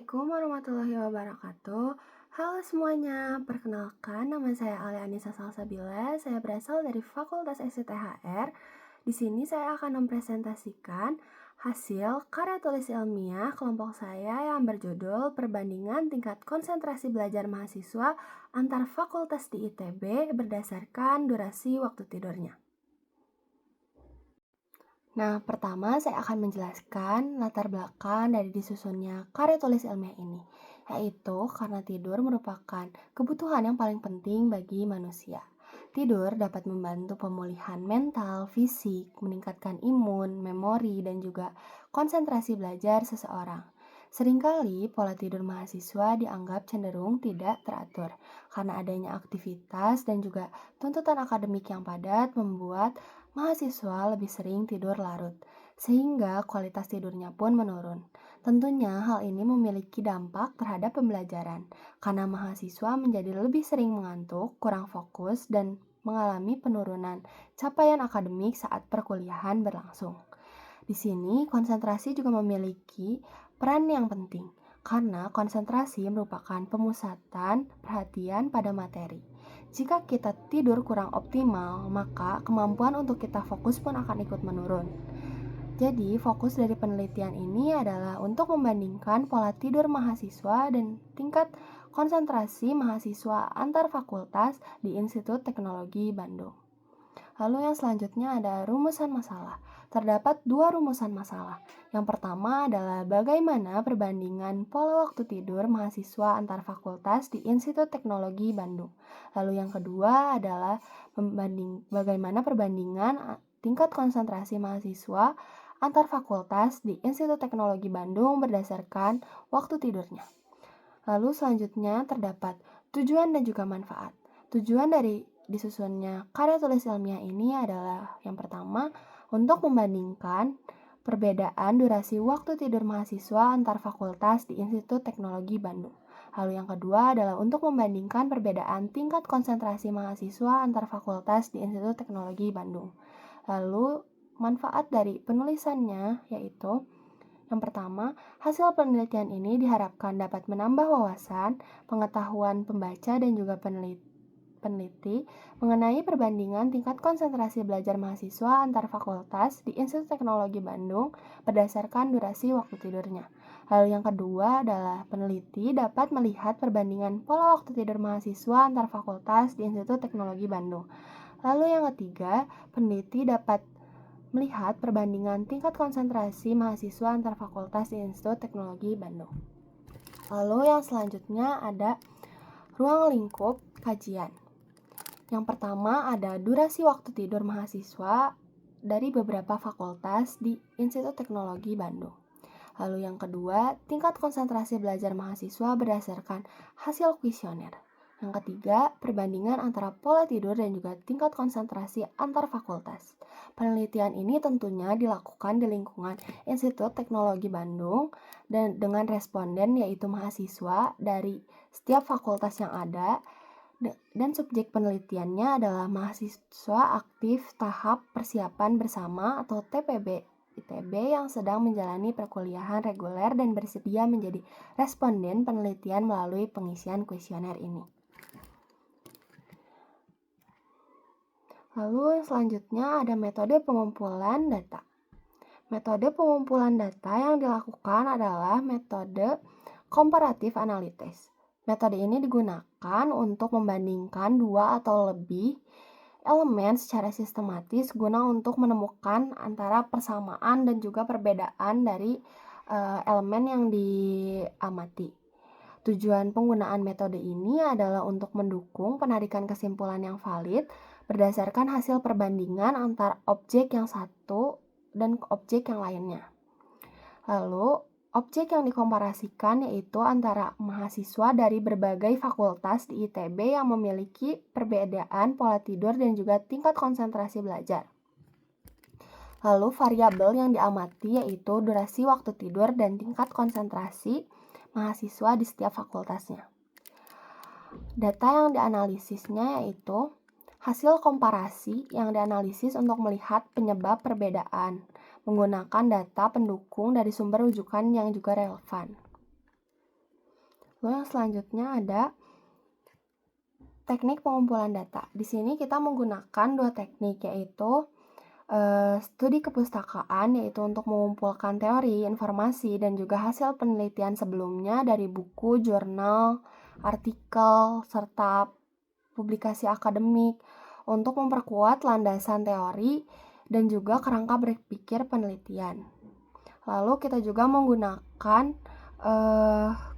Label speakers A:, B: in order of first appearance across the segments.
A: Assalamualaikum warahmatullahi wabarakatuh. Halo semuanya, perkenalkan nama saya Alia Anissa Salsabila. Saya berasal dari Fakultas STHR. Di sini saya akan mempresentasikan hasil karya tulis ilmiah kelompok saya yang berjudul Perbandingan Tingkat Konsentrasi Belajar Mahasiswa Antar Fakultas di ITB berdasarkan durasi waktu tidurnya. Nah, pertama saya akan menjelaskan latar belakang dari disusunnya karya tulis ilmiah ini, yaitu karena tidur merupakan kebutuhan yang paling penting bagi manusia. Tidur dapat membantu pemulihan mental, fisik, meningkatkan imun, memori, dan juga konsentrasi belajar seseorang. Seringkali pola tidur mahasiswa dianggap cenderung tidak teratur karena adanya aktivitas dan juga tuntutan akademik yang padat membuat mahasiswa lebih sering tidur larut, sehingga kualitas tidurnya pun menurun. Tentunya hal ini memiliki dampak terhadap pembelajaran, karena mahasiswa menjadi lebih sering mengantuk, kurang fokus, dan mengalami penurunan capaian akademik saat perkuliahan berlangsung. Di sini, konsentrasi juga memiliki peran yang penting, karena konsentrasi merupakan pemusatan perhatian pada materi. Jika kita tidur kurang optimal, maka kemampuan untuk kita fokus pun akan ikut menurun. Jadi, fokus dari penelitian ini adalah untuk membandingkan pola tidur mahasiswa dan tingkat konsentrasi mahasiswa antar fakultas di Institut Teknologi Bandung. Lalu yang selanjutnya ada rumusan masalah. Terdapat dua rumusan masalah. Yang pertama adalah bagaimana perbandingan pola waktu tidur mahasiswa antar fakultas di Institut Teknologi Bandung. Lalu yang kedua adalah bagaimana perbandingan tingkat konsentrasi mahasiswa antar fakultas di Institut Teknologi Bandung berdasarkan waktu tidurnya. Lalu selanjutnya terdapat tujuan dan juga manfaat. Tujuan dari disusunnya karya tulis ilmiah ini adalah yang pertama, untuk membandingkan perbedaan durasi waktu tidur mahasiswa antar fakultas di Institut Teknologi Bandung. Lalu yang kedua adalah untuk membandingkan perbedaan tingkat konsentrasi mahasiswa antar fakultas di Institut Teknologi Bandung. Lalu manfaat dari penulisannya yaitu yang pertama, hasil penelitian ini diharapkan dapat menambah wawasan, pengetahuan pembaca dan juga peneliti mengenai perbandingan tingkat konsentrasi belajar mahasiswa antar fakultas di Institut Teknologi Bandung berdasarkan durasi waktu tidurnya. Lalu yang kedua adalah peneliti dapat melihat perbandingan pola waktu tidur mahasiswa antar fakultas di Institut Teknologi Bandung. Lalu yang ketiga, peneliti dapat melihat perbandingan tingkat konsentrasi mahasiswa antar fakultas di Institut Teknologi Bandung. Lalu yang selanjutnya ada ruang lingkup kajian. Yang pertama ada durasi waktu tidur mahasiswa dari beberapa fakultas di Institut Teknologi Bandung. Lalu yang kedua, tingkat konsentrasi belajar mahasiswa berdasarkan hasil kuesioner. Yang ketiga, perbandingan antara pola tidur dan juga tingkat konsentrasi antar fakultas. Penelitian ini tentunya dilakukan di lingkungan Institut Teknologi Bandung dan dengan responden yaitu mahasiswa dari setiap fakultas yang ada dan subjek penelitiannya adalah mahasiswa aktif tahap persiapan bersama atau TPB ITB yang sedang menjalani perkuliahan reguler dan bersedia menjadi responden penelitian melalui pengisian kuesioner ini. Lalu yang selanjutnya ada metode pengumpulan data. Metode pengumpulan data yang dilakukan adalah metode komparatif analitis. Metode ini digunakan untuk membandingkan dua atau lebih elemen secara sistematis guna untuk menemukan antara persamaan dan juga perbedaan dari elemen yang diamati. Tujuan penggunaan metode ini adalah untuk mendukung penarikan kesimpulan yang valid berdasarkan hasil perbandingan antar objek yang satu dan objek yang lainnya. Lalu, objek yang dikomparasikan yaitu antara mahasiswa dari berbagai fakultas di ITB yang memiliki perbedaan pola tidur dan juga tingkat konsentrasi belajar. Lalu, variabel yang diamati yaitu durasi waktu tidur dan tingkat konsentrasi mahasiswa di setiap fakultasnya. Data yang dianalisisnya yaitu hasil komparasi yang dianalisis untuk melihat penyebab perbedaan menggunakan data pendukung dari sumber rujukan yang juga relevan. Lalu yang selanjutnya ada teknik pengumpulan data. Di sini kita menggunakan dua teknik, yaitu studi kepustakaan, yaitu untuk mengumpulkan teori, informasi, dan juga hasil penelitian sebelumnya dari buku, jurnal, artikel, serta publikasi akademik untuk memperkuat landasan teori dan juga kerangka berpikir penelitian. Lalu kita juga menggunakan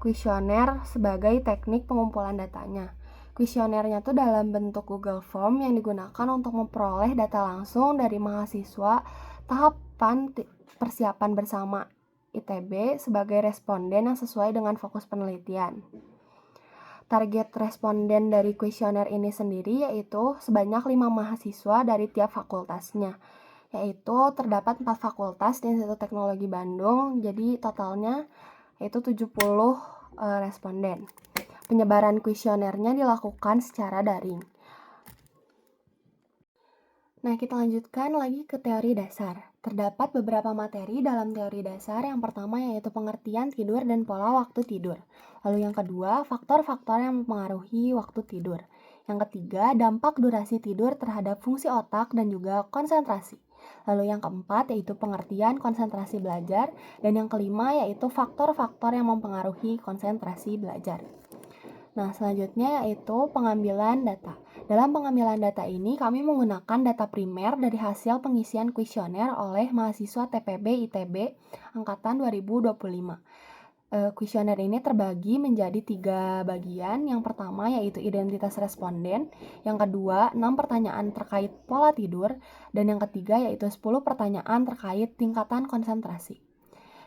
A: kuesioner sebagai teknik pengumpulan datanya. Kuesionernya itu dalam bentuk Google Form yang digunakan untuk memperoleh data langsung dari mahasiswa tahapan persiapan bersama ITB sebagai responden yang sesuai dengan fokus penelitian. Target responden dari kuesioner ini sendiri yaitu sebanyak 5 mahasiswa dari tiap fakultasnya, yaitu terdapat 4 fakultas di Institut Teknologi Bandung, jadi totalnya yaitu 70 responden. Penyebaran kuesionernya dilakukan secara daring. Nah, kita lanjutkan lagi ke teori dasar. Terdapat beberapa materi dalam teori dasar. Yang pertama yaitu pengertian tidur dan pola waktu tidur. Lalu yang kedua, faktor-faktor yang mempengaruhi waktu tidur. Yang ketiga, dampak durasi tidur terhadap fungsi otak dan juga konsentrasi. Lalu yang keempat yaitu pengertian konsentrasi belajar. Dan yang kelima yaitu faktor-faktor yang mempengaruhi konsentrasi belajar. Nah, selanjutnya yaitu pengambilan data. Dalam pengambilan data ini, kami menggunakan data primer dari hasil pengisian kuesioner oleh mahasiswa TPB ITB Angkatan 2025. Kuesioner ini terbagi menjadi 3 bagian. Yang pertama yaitu identitas responden, yang kedua 6 pertanyaan terkait pola tidur, dan yang ketiga yaitu 10 pertanyaan terkait tingkatan konsentrasi.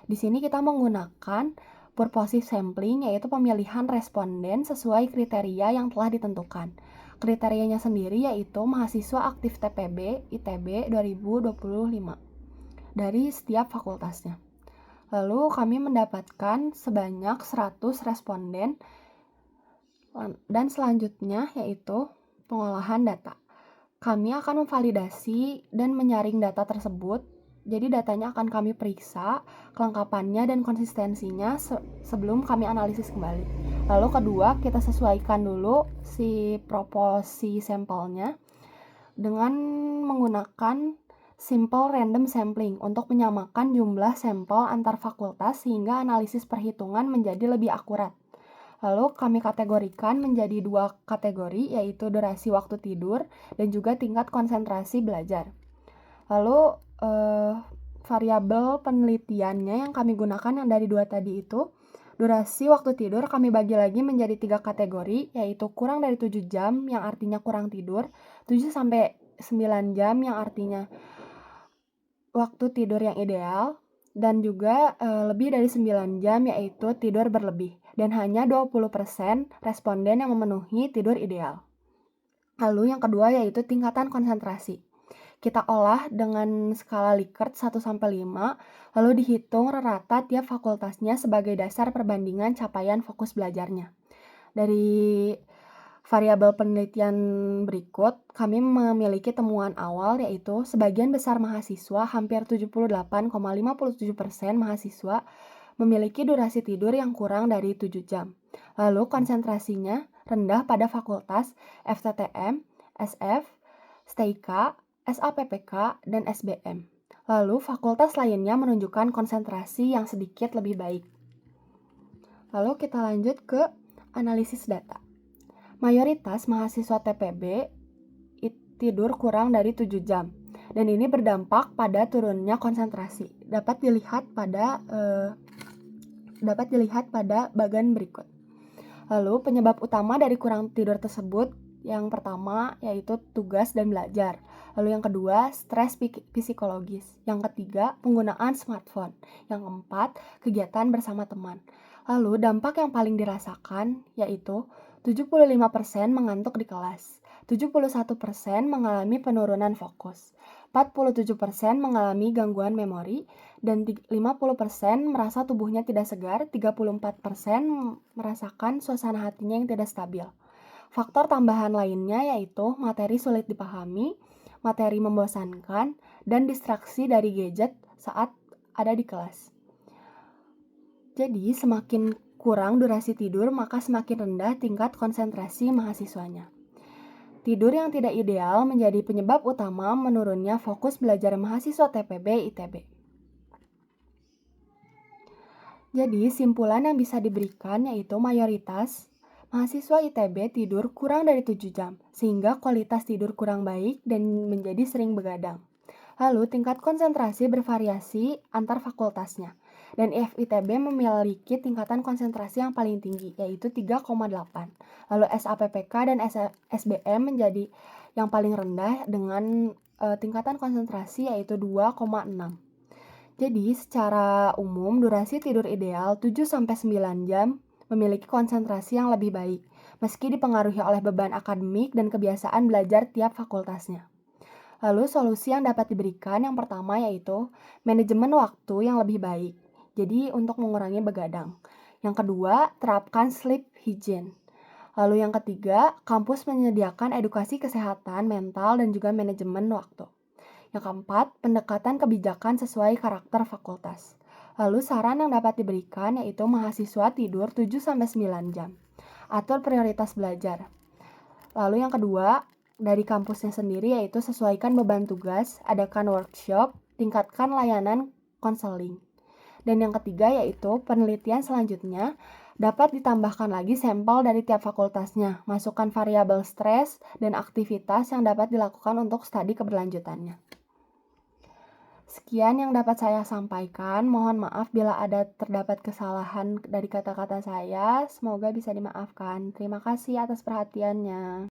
A: Di sini kita menggunakan purposive sampling, yaitu pemilihan responden sesuai kriteria yang telah ditentukan. Kriterianya sendiri yaitu mahasiswa aktif TPB ITB 2025 dari setiap fakultasnya. Lalu kami mendapatkan sebanyak 100 responden, dan selanjutnya yaitu pengolahan data. Kami akan memvalidasi dan menyaring data tersebut. Jadi datanya akan kami periksa kelengkapannya dan konsistensinya sebelum kami analisis kembali. Lalu kedua, kita sesuaikan dulu si proporsi sampelnya dengan menggunakan simple random sampling untuk menyamakan jumlah sampel antar fakultas sehingga analisis perhitungan menjadi lebih akurat. Lalu kami kategorikan menjadi 2 kategori, yaitu durasi waktu tidur dan juga tingkat konsentrasi belajar. Lalu variabel penelitiannya yang kami gunakan yang dari 2 tadi itu, durasi waktu tidur kami bagi lagi menjadi 3 kategori, yaitu kurang dari 7 jam yang artinya kurang tidur, 7-9 jam yang artinya waktu tidur yang ideal, dan juga lebih dari 9 jam yaitu tidur berlebih. Dan hanya 20% responden yang memenuhi tidur ideal. Lalu yang kedua yaitu tingkatan konsentrasi. Kita olah dengan skala Likert 1-5, lalu dihitung rata tiap fakultasnya sebagai dasar perbandingan capaian fokus belajarnya. Dari variabel penelitian berikut, kami memiliki temuan awal yaitu sebagian besar mahasiswa, hampir 78,57% mahasiswa, memiliki durasi tidur yang kurang dari 7 jam. Lalu konsentrasinya rendah pada fakultas FTTM, SF, STIK, SAPPK, dan SBM. Lalu fakultas lainnya menunjukkan konsentrasi yang sedikit lebih baik. Lalu kita lanjut ke analisis data. Mayoritas mahasiswa TPB tidur kurang dari 7 jam. Dan ini berdampak pada turunnya konsentrasi. Dapat dilihat pada bagian berikut. Lalu penyebab utama dari kurang tidur tersebut, yang pertama yaitu tugas dan belajar. Lalu yang kedua, stres psikologis. Yang ketiga, penggunaan smartphone. Yang keempat, kegiatan bersama teman. Lalu dampak yang paling dirasakan yaitu 75% mengantuk di kelas, 71% mengalami penurunan fokus, 47% mengalami gangguan memori, dan 50% merasa tubuhnya tidak segar, 34% merasakan suasana hatinya yang tidak stabil. Faktor tambahan lainnya yaitu materi sulit dipahami, materi membosankan, dan distraksi dari gadget saat ada di kelas. Jadi semakin kurang durasi tidur, maka semakin rendah tingkat konsentrasi mahasiswanya. Tidur yang tidak ideal menjadi penyebab utama menurunnya fokus belajar mahasiswa TPB-ITB. Jadi, simpulan yang bisa diberikan yaitu mayoritas mahasiswa ITB tidur kurang dari 7 jam, sehingga kualitas tidur kurang baik dan menjadi sering begadang. Lalu, tingkat konsentrasi bervariasi antar fakultasnya. Dan IFITB memiliki tingkatan konsentrasi yang paling tinggi, yaitu 3,8. Lalu SAPPK dan SBM menjadi yang paling rendah dengan tingkatan konsentrasi yaitu 2,6. Jadi, secara umum, durasi tidur ideal 7-9 jam memiliki konsentrasi yang lebih baik, meski dipengaruhi oleh beban akademik dan kebiasaan belajar tiap fakultasnya. Lalu, solusi yang dapat diberikan yang pertama yaitu manajemen waktu yang lebih baik, jadi untuk mengurangi begadang. Yang kedua, terapkan sleep hygiene. Lalu yang ketiga, kampus menyediakan edukasi kesehatan mental dan juga manajemen waktu. Yang keempat, pendekatan kebijakan sesuai karakter fakultas. Lalu saran yang dapat diberikan yaitu mahasiswa tidur 7-9 jam. Atur prioritas belajar. Lalu yang kedua, dari kampusnya sendiri yaitu sesuaikan beban tugas, adakan workshop, tingkatkan layanan konseling. Dan yang ketiga yaitu penelitian selanjutnya dapat ditambahkan lagi sampel dari tiap fakultasnya, masukkan variabel stres dan aktivitas yang dapat dilakukan untuk studi keberlanjutannya. Sekian yang dapat saya sampaikan. Mohon maaf bila ada terdapat kesalahan dari kata-kata saya. Semoga bisa dimaafkan. Terima kasih atas perhatiannya.